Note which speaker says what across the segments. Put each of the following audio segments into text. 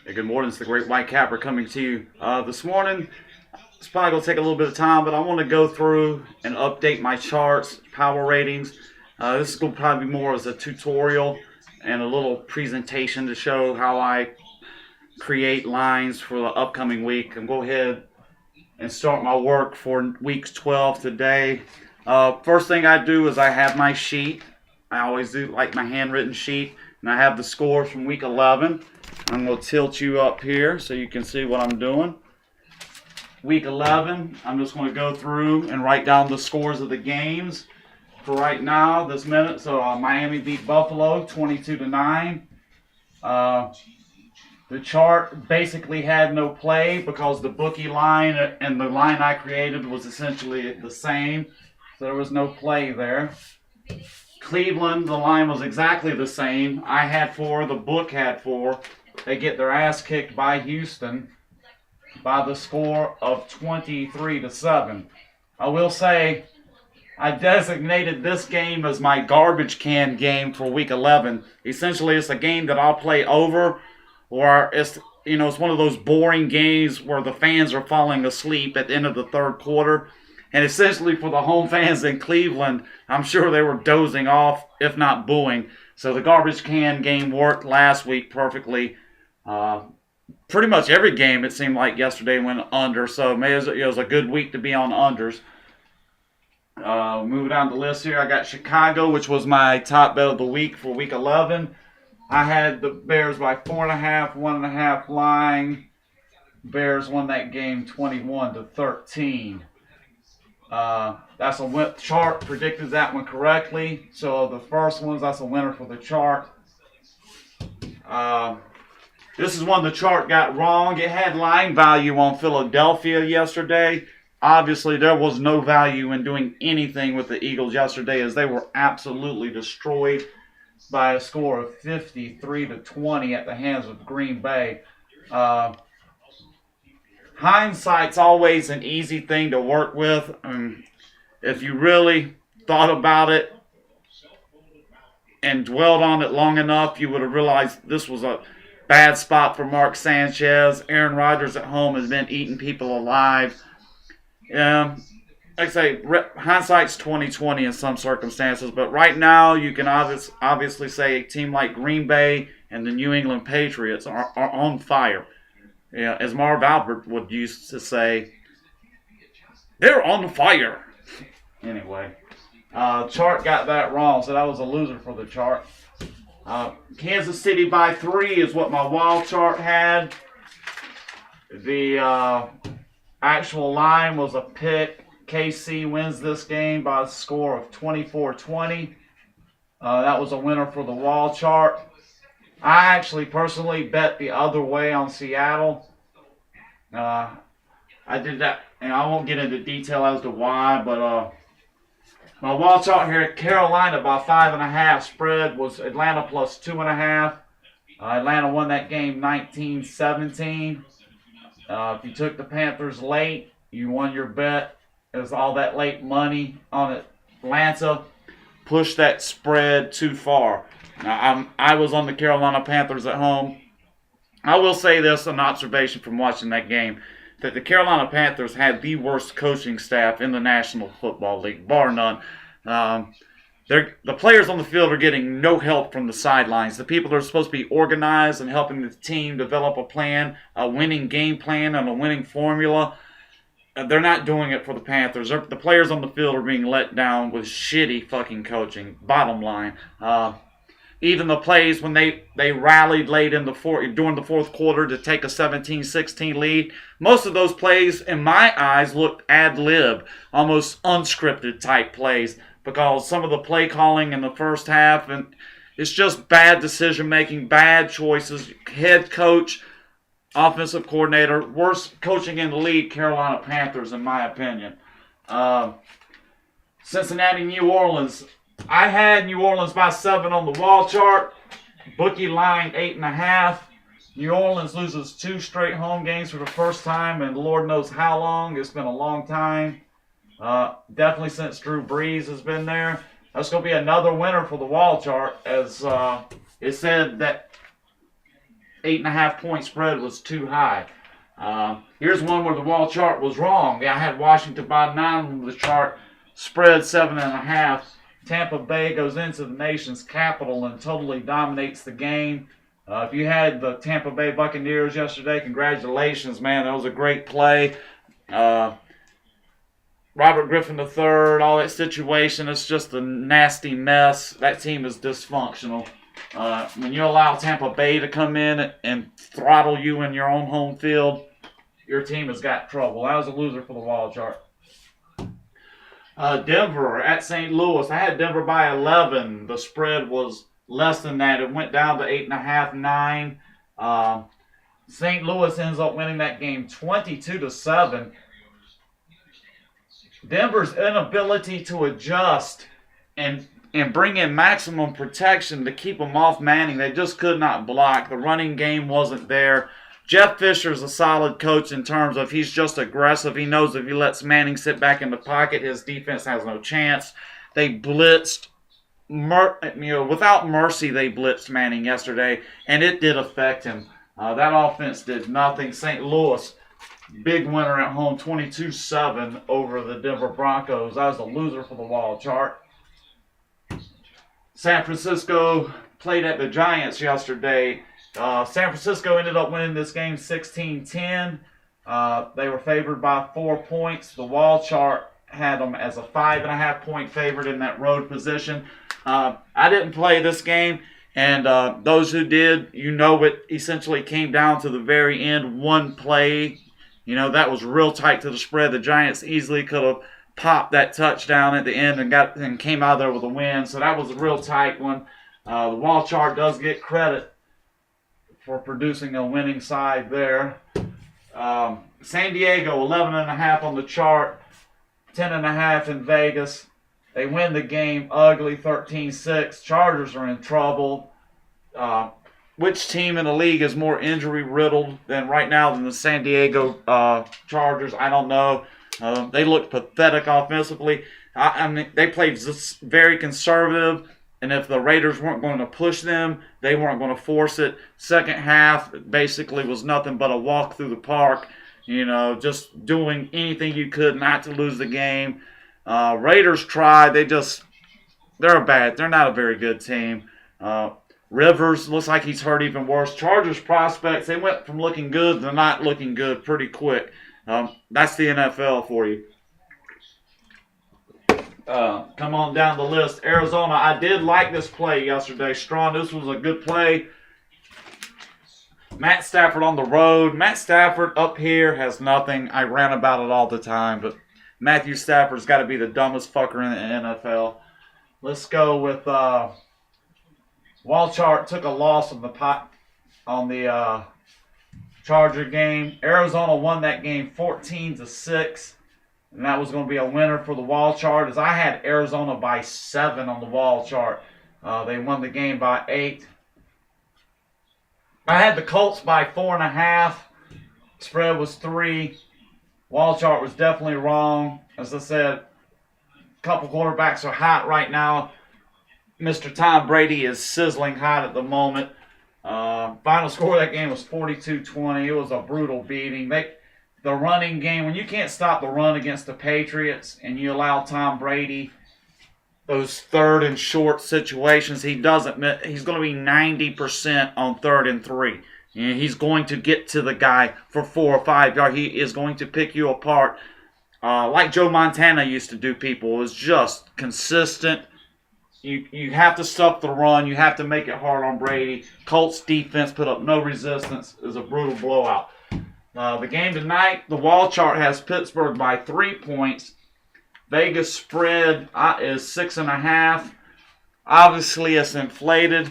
Speaker 1: Hey, good morning. It's the Great White Capper coming to you this morning. It's probably going to take a little bit of time, but I want to go through and update my charts, power ratings. This is going to probably be more as a tutorial and a little presentation to show how I create lines for the upcoming week. I'm going to go ahead and start my work for weeks 12 today. First thing I do is I have my sheet. I always do like my handwritten sheet, and I have the scores from week 11. I'm going to tilt you up here so you can see what I'm doing. Week 11, I'm just going to go through and write down the scores of the games for right now, this minute. So Miami beat Buffalo 22-9. The chart basically had no play because the bookie line and the line I created was essentially the same. So there was no play there. Cleveland, the line was exactly the same. I had 4, the book had 4. They get their ass kicked by Houston by the score of 23-7. I will say I designated this game as my garbage can game for week 11. Essentially, it's a game that I'll play over, or it's one of those boring games where the fans are falling asleep at the end of the third quarter. And essentially for the home fans in Cleveland, I'm sure they were dozing off, if not booing. So the garbage can game worked last week perfectly. Pretty much every game, it seemed like yesterday went under. So it was a good week to be on unders. Moving down the list here, I got Chicago, which was my top bet of the week for week 11. I had the Bears by 4.5, 1.5 line. Bears won that game 21-13. That's a chart, predicted that one correctly. So the first one, that's a winner for the chart. This is one the chart got wrong. It had line value on Philadelphia yesterday. Obviously, there was no value in doing anything with the Eagles yesterday, as they were absolutely destroyed by a score of 53-20 at the hands of Green Bay. Hindsight's always an easy thing to work with. If you really thought about it and dwelled on it long enough, you would have realized this was a bad spot for Mark Sanchez. Aaron Rodgers at home has been eating people alive. Like I say, hindsight's 20/20 in some circumstances, but right now you can obviously say a team like Green Bay and the New England Patriots are on fire. Yeah, as Marv Albert would used to say, they're on fire. Anyway, chart got that wrong, so that was a loser for the chart. Kansas City by 3 is what my wild chart had. The actual line was a pick. KC wins this game by a score of 24-20. That was a winner for the wall chart. I actually personally bet the other way on Seattle. I did that, and I won't get into detail as to why, but my wall chart here at Carolina by 5.5 spread was Atlanta plus 2.5. Atlanta won that game 19-17. If you took the Panthers late, you won your bet. It was all that late money on Atlanta. Pushed that spread too far. Now, I was on the Carolina Panthers at home. I will say this, an observation from watching that game, that the Carolina Panthers had the worst coaching staff in the National Football League, bar none. The players on the field are getting no help from the sidelines. The people that are supposed to be organized and helping the team develop a plan, a winning game plan, and a winning formula, they're not doing it for the Panthers. The players on the field are being let down with shitty fucking coaching, bottom line. Even the plays when they rallied late in during the fourth quarter to take a 17-16 lead, most of those plays, in my eyes, looked ad-lib, almost unscripted type plays, because some of the play calling in the first half, and it's just bad decision-making, bad choices. Head coach, offensive coordinator, worst coaching in the league, Carolina Panthers, in my opinion. Cincinnati, New Orleans. I had New Orleans by 7 on the wall chart. Bookie line 8.5. New Orleans loses 2 straight home games for the first time in Lord knows how long. It's been a long time. Definitely since Drew Brees has been there. That's going to be another winner for the wall chart, as it said that 8.5 point spread was too high. Here's one where the wall chart was wrong. I had Washington by 9 on the chart, spread 7.5. Tampa Bay goes into the nation's capital and totally dominates the game. If you had the Tampa Bay Buccaneers yesterday, congratulations, man. That was a great play. Robert Griffin III, all that situation, it's just a nasty mess. That team is dysfunctional. When you allow Tampa Bay to come in and throttle you in your own home field, your team has got trouble. I was a loser for the wall chart. Denver at St. Louis. I had Denver by 11. The spread was less than that. It went down to 8.5, 9. St. Louis ends up winning that game 22-7. Denver's inability to adjust and bring in maximum protection to keep them off Manning. They just could not block. The running game wasn't there. Jeff Fisher's a solid coach in terms of he's just aggressive. He knows if he lets Manning sit back in the pocket, his defense has no chance. They blitzed, without mercy, they blitzed Manning yesterday, and it did affect him. That offense did nothing. St. Louis, big winner at home, 22-7 over the Denver Broncos. I was a loser for the wall chart. San Francisco played at the Giants yesterday. San Francisco ended up winning this game 16-10. They were favored by 4 points. The wall chart had them as a 5.5 point favorite in that road position. I didn't play this game, and those who did, it essentially came down to the very end. One play, that was real tight to the spread. The Giants easily could have popped that touchdown at the end and came out there with a win. So that was a real tight one. The wall chart does get credit for producing a winning side there. San Diego, 11.5 on the chart, 10.5 in Vegas. They win the game ugly, 13-6. Chargers are in trouble. Which team in the league is more injury-riddled right now than the San Diego Chargers? I don't know. They looked pathetic offensively. I mean, they played just very conservative. And if the Raiders weren't going to push them, they weren't going to force it. Second half basically was nothing but a walk through the park. Just doing anything you could not to lose the game. Raiders tried. They're not a very good team. Rivers looks like he's hurt even worse. Chargers prospects, they went from looking good to not looking good pretty quick. That's the NFL for you. Come on down the list. Arizona, I did like this play yesterday. Strong, this was a good play. Matt Stafford on the road. Matt Stafford up here has nothing. I rant about it all the time, but Matthew Stafford's got to be the dumbest fucker in the NFL. Let's go with wall chart took a loss on the Charger game. Arizona won that game 14-6. And that was going to be a winner for the wall chart, as I had Arizona by 7 on the wall chart. They won the game by 8. I had the Colts by 4.5. Spread was 3. Wall chart was definitely wrong. As I said, a couple quarterbacks are hot right now. Mr. Tom Brady is sizzling hot at the moment. Final score of that game was 42-20. It was a brutal beating. The running game, when you can't stop the run against the Patriots and you allow Tom Brady those third and short situations, he's going to be 90% on 3rd and 3. He's going to get to the guy for 4 or 5 yards. He is going to pick you apart like Joe Montana used to do people. It was just consistent. You have to stop the run. You have to make it hard on Brady. Colts defense put up no resistance. It was a brutal blowout. The game tonight, the wall chart has Pittsburgh by 3 points. Vegas spread is 6.5. Obviously, it's inflated.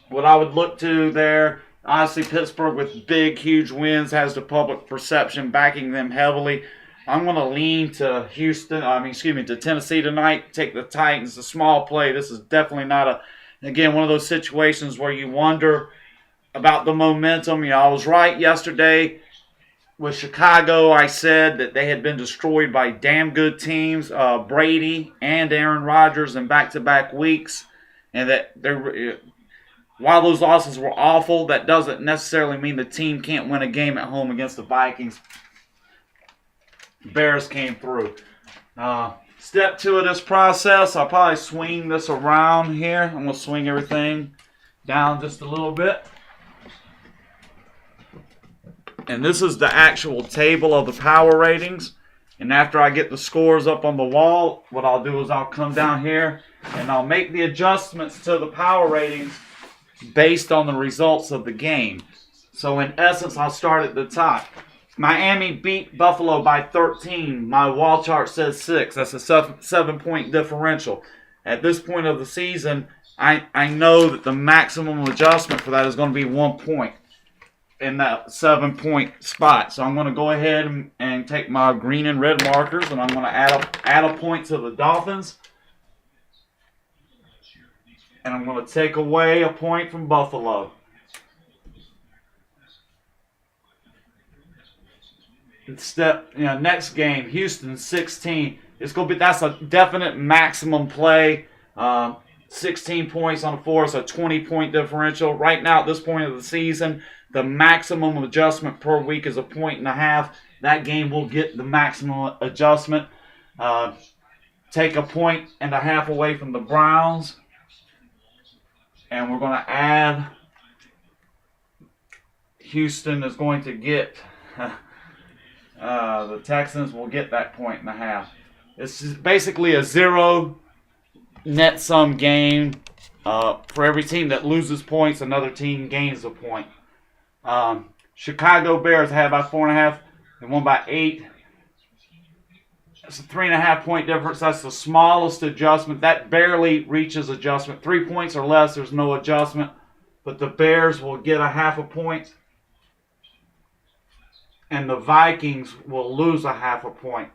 Speaker 1: What I would look to there, obviously Pittsburgh with big, huge wins has the public perception backing them heavily. I'm going to lean to to Tennessee tonight. Take the Titans, a small play. This is definitely not one of those situations where you wonder about the momentum. I was right yesterday with Chicago. I said that they had been destroyed by damn good teams, Brady and Aaron Rodgers in back-to-back weeks, and that while those losses were awful, that doesn't necessarily mean the team can't win a game at home against the Vikings. Bears came through. Step 2 of this process, I'll probably swing this around here. I'm going to swing everything down just a little bit. And this is the actual table of the power ratings. And after I get the scores up on the wall, what I'll do is I'll come down here and I'll make the adjustments to the power ratings based on the results of the game. So in essence, I'll start at the top. Miami beat Buffalo by 13. My wall chart says 6. That's a 7-point differential. At this point of the season, I know that the maximum adjustment for that is going to be 1 point in that 7-point spot. So I'm going to go ahead and take my green and red markers, and I'm going to add a point to the Dolphins. And I'm going to take away a point from Buffalo. Next game, Houston 16. That's a definite maximum play. 16 points on the floor, so a 20-point differential. Right now, at this point of the season, the maximum adjustment per week is 1.5 points. That game will get the maximum adjustment. Take 1.5 points away from the Browns. And we're going to add, Houston is going to get, the Texans will get that 1.5 points. It's basically a 0 net sum game. For every team that loses points, another team gains a point. Chicago Bears had by 4.5. They won by 8. That's a 3.5 point difference. That's the smallest adjustment. That barely reaches adjustment. 3 points or less, there's no adjustment. But the Bears will get 0.5 point. And the Vikings will lose 0.5 point.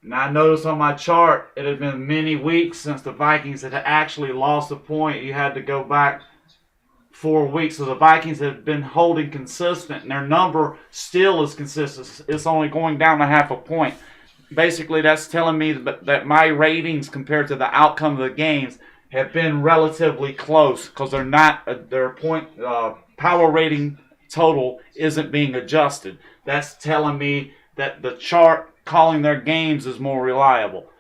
Speaker 1: Now, I noticed on my chart, it had been many weeks since the Vikings had actually lost a point. You had to go back 4 weeks. So the Vikings have been holding consistent, and their number still is consistent. It's only going down 0.5 point. Basically, that's telling me that my ratings compared to the outcome of the games have been relatively close because their point power rating total isn't being adjusted. That's telling me that the chart calling their games is more reliable.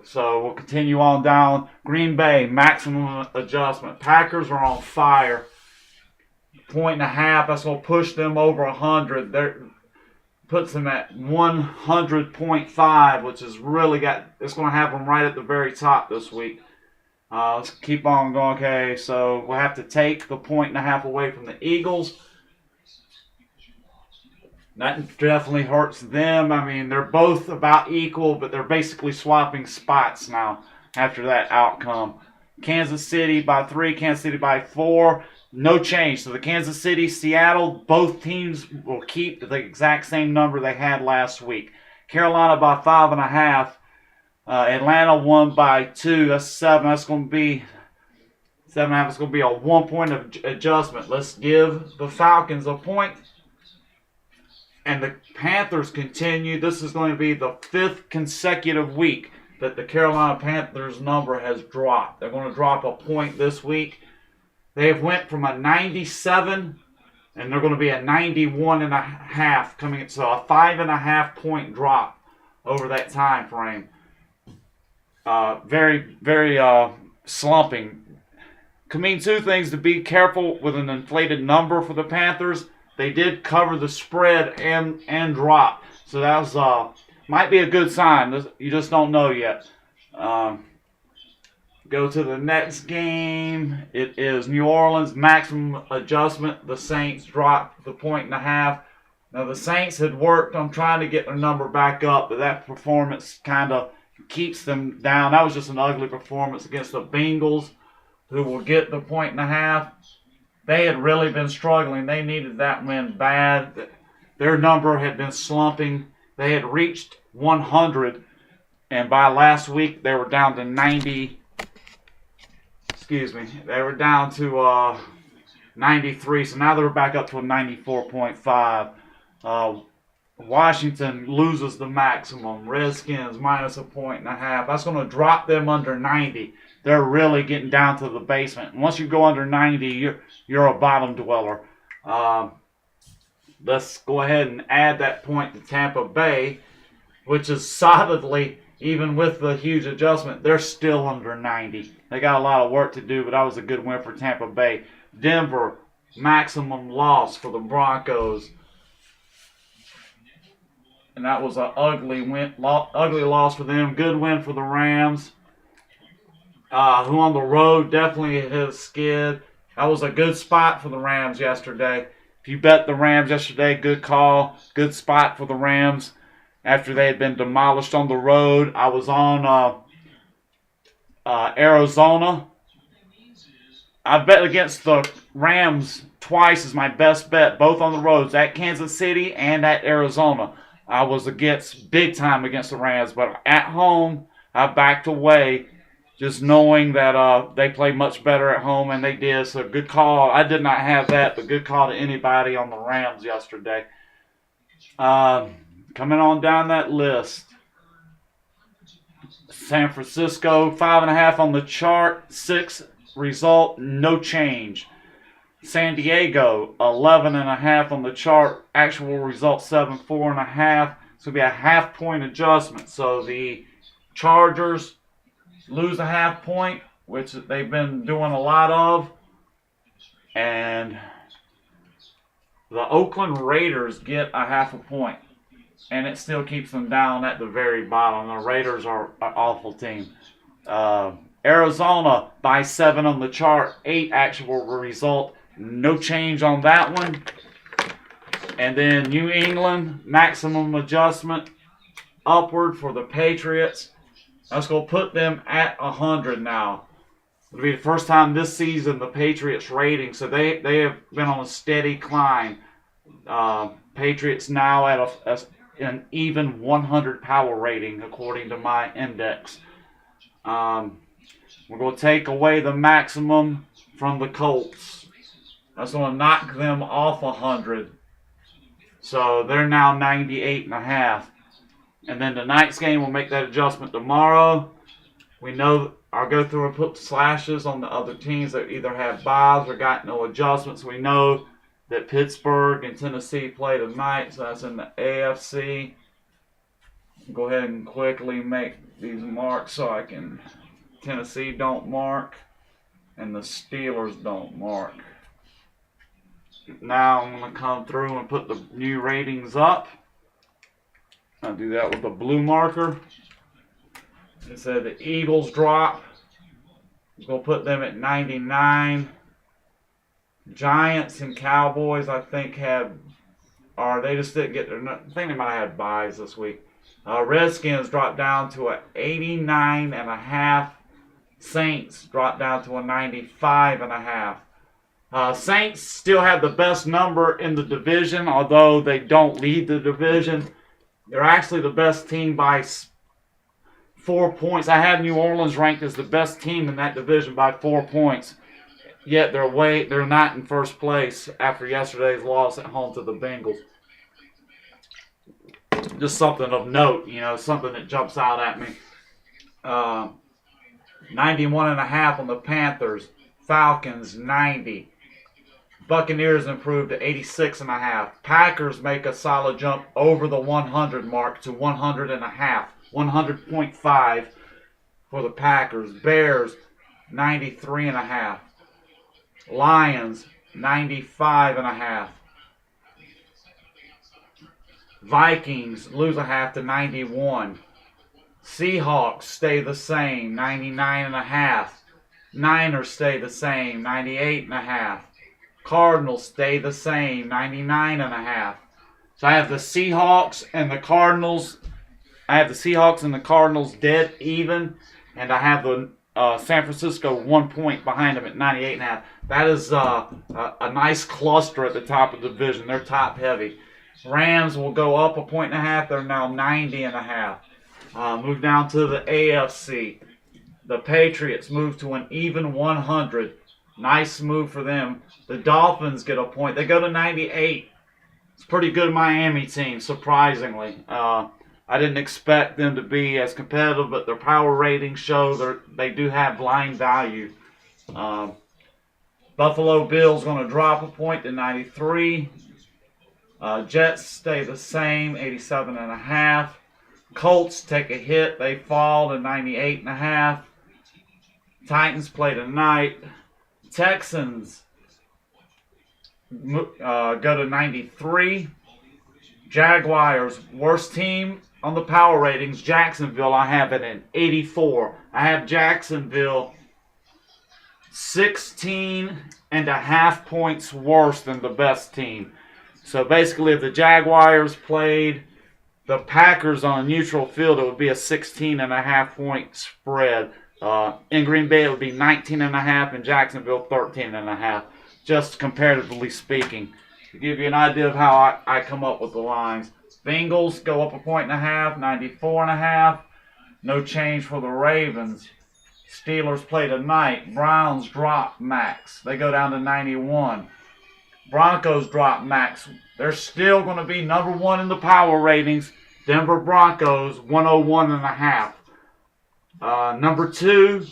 Speaker 1: So we'll continue on down. Green Bay, maximum adjustment. Packers are on fire. 1.5 points. That's going to push them over 100. Puts them at 100.5, which is really it's going to have them right at the very top this week. Let's keep on going. Okay, so we'll have to take the 1.5 points away from the Eagles. That definitely hurts them. I mean, they're both about equal, but they're basically swapping spots now after that outcome. Kansas City by 3, Kansas City by 4. No change. So the Kansas City, Seattle, both teams will keep the exact same number they had last week. Carolina by 5.5. Atlanta won by 2. That's 7. That's going to be 7.5. It's going to be a 1 point of adjustment. Let's give the Falcons a point. And the Panthers continue. This is going to be the 5th consecutive week that the Carolina Panthers number has dropped. They're going to drop a point this week. They have went from a 97, and they're going to be a 91.5 coming in. So a 5.5 point drop over that time frame. Very, very slumping. Can mean two things: to be careful with an inflated number for the Panthers. They did cover the spread and drop. So that was might be a good sign. You just don't know yet. Go to the next game. It is New Orleans, maximum adjustment. The Saints dropped the 1.5 points. Now, the Saints had worked on trying to get their number back up, but that performance kind of keeps them down. That was just an ugly performance against the Bengals, who will get the 1.5 points. They had really been struggling. They needed that win bad. Their number had been slumping. They had reached 100, and by last week, they were down to 90. They were down to 93, so now they're back up to a 94.5. Washington loses the maximum. Redskins minus 1.5 points. That's going to drop them under 90. they're really getting down to the basement. And once you go under 90, you're a bottom dweller. Let's go ahead and add that point to Tampa Bay, which is solidly, even with the huge adjustment, they're still under 90. They got a lot of work to do, but that was a good win for Tampa Bay. Denver, maximum loss for the Broncos. And that was an ugly loss for them. Good win for the Rams, who on the road definitely hit a skid. That was a good spot for the Rams yesterday. If you bet the Rams yesterday, good call. Good spot for the Rams after they had been demolished on the road. I was on Arizona. I bet against the Rams twice as my best bet, both on the roads, at Kansas City and at Arizona. I was big time against the Rams, but at home, I backed away, just knowing that they play much better at home, and they did. So good call. I did not have that, but good call to anybody on the Rams yesterday. Coming on down that list, San Francisco, 5.5 on the chart, 6 result, no change. San Diego, 11.5 on the chart, actual result 7, 4.5. It's going to be a half-point adjustment. So the Chargers lose a half point, which they've been doing a lot of. And the Oakland Raiders get a half a point. And it still keeps them down at the very bottom. The Raiders are an awful team. Arizona by 7 on the chart, 8 actual result. No change on that one. And then New England, maximum adjustment upward for the Patriots. That's going to put them at 100 now. It'll be the first time this season the Patriots rating. So they have been on a steady climb. Patriots now at an even 100 power rating according to my index. We're going to take away the maximum from the Colts. That's going to knock them off 100. So they're now 98.5. And then tonight's game will make that adjustment tomorrow. We know I'll go through and put slashes on the other teams that either have buys or got no adjustments. We know that Pittsburgh and Tennessee play tonight, so that's in the AFC. Go ahead and quickly make these marks so I can. Tennessee don't mark, and the Steelers don't mark. Now I'm going to come through and put the new ratings up. I'll do that with a blue marker. It said the Eagles drop. We'll put them at 99. Giants and Cowboys, I think, they just didn't get their. I think they might have had buys this week. Redskins dropped down to a 89.5. Saints dropped down to a 95.5. Saints still have the best number in the division, although they don't lead the division. They're actually the best team by 4 points. I have New Orleans ranked as the best team in that division by 4 points. Yet they're not in first place after yesterday's loss at home to the Bengals. Just something of note, something that jumps out at me. 91.5 on the Panthers. Falcons, 90. Buccaneers improved to 86.5. Packers make a solid jump over the 100 mark to 100.5. 100.5 for the Packers. Bears, 93.5. Lions, 95.5. Vikings lose a half to 91. Seahawks stay the same, 99.5. Niners stay the same, 98.5. Cardinals stay the same, 99.5. So I have the Seahawks and the Cardinals. I have the Seahawks and the Cardinals dead even, and I have the San Francisco 1 point behind them at 98.5. That is a nice cluster at the top of the division. They're top heavy. Rams will go up 1.5 points. They're now 90.5. Move down to the AFC. The Patriots move to an even 100. Nice move for them. The Dolphins get a point. They go to 98. It's a pretty good Miami team, surprisingly. I didn't expect them to be as competitive, but their power ratings show they do have line value. Buffalo Bills going to drop a point to 93. Jets stay the same, 87.5. Colts take a hit. They fall to 98.5. Titans play tonight. Texans go to 93. Jaguars, worst team on the power ratings. Jacksonville, I have it in 84. I have Jacksonville 16.5 points worse than the best team. So basically, if the Jaguars played the Packers on a neutral field, it would be a 16.5 point spread. In Green Bay, it would be 19.5, and Jacksonville 13.5, just comparatively speaking. To give you an idea of how I come up with the lines. Bengals go up a point and a half, 94.5. No change for the Ravens. Steelers play tonight. Browns drop max. They go down to 91. Broncos drop max. They're still going to be number one in the power ratings. Denver Broncos, 101.5. Number 2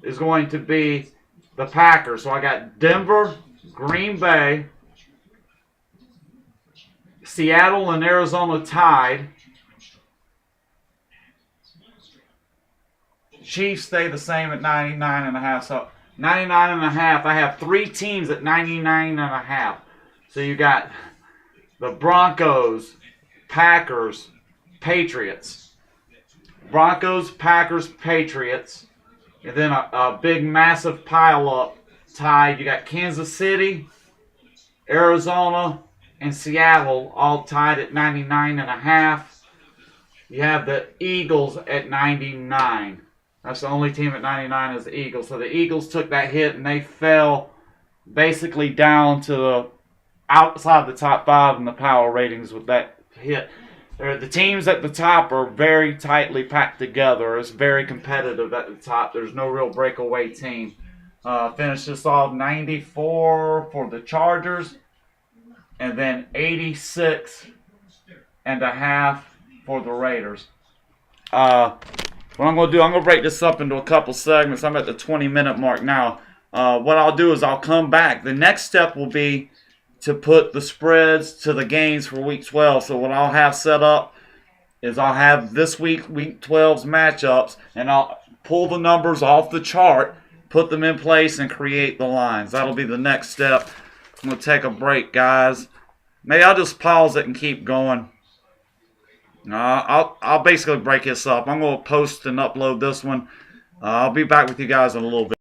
Speaker 1: is going to be the Packers. So I got Denver, Green Bay, Seattle and Arizona tied. Chiefs stay the same at 99.5. So 99.5. I have 3 teams at 99.5. So you got the Broncos, Packers, Patriots. Broncos, Packers, Patriots. And then a big, massive pile-up tied. You got Kansas City, Arizona, and Seattle all tied at 99.5. You have the Eagles at 99. That's the only team at 99 is the Eagles. So the Eagles took that hit and they fell basically down to the outside the top 5 in the power ratings with that hit. The teams at the top are very tightly packed together. It's very competitive at the top. There's no real breakaway team. Finish this off 94 for the Chargers. And then 86.5 for the Raiders. What I'm going to do, I'm going to break this up into a couple segments. I'm at the 20-minute mark now. What I'll do is I'll come back. The next step will be to put the spreads to the games for Week 12. So what I'll have set up is I'll have this Week 12's matchups, and I'll pull the numbers off the chart, put them in place, and create the lines. That'll be the next step. I'm going to take a break, guys. Maybe I'll just pause it and keep going. I'll basically break this up. I'm going to post and upload this one. I'll be back with you guys in a little bit.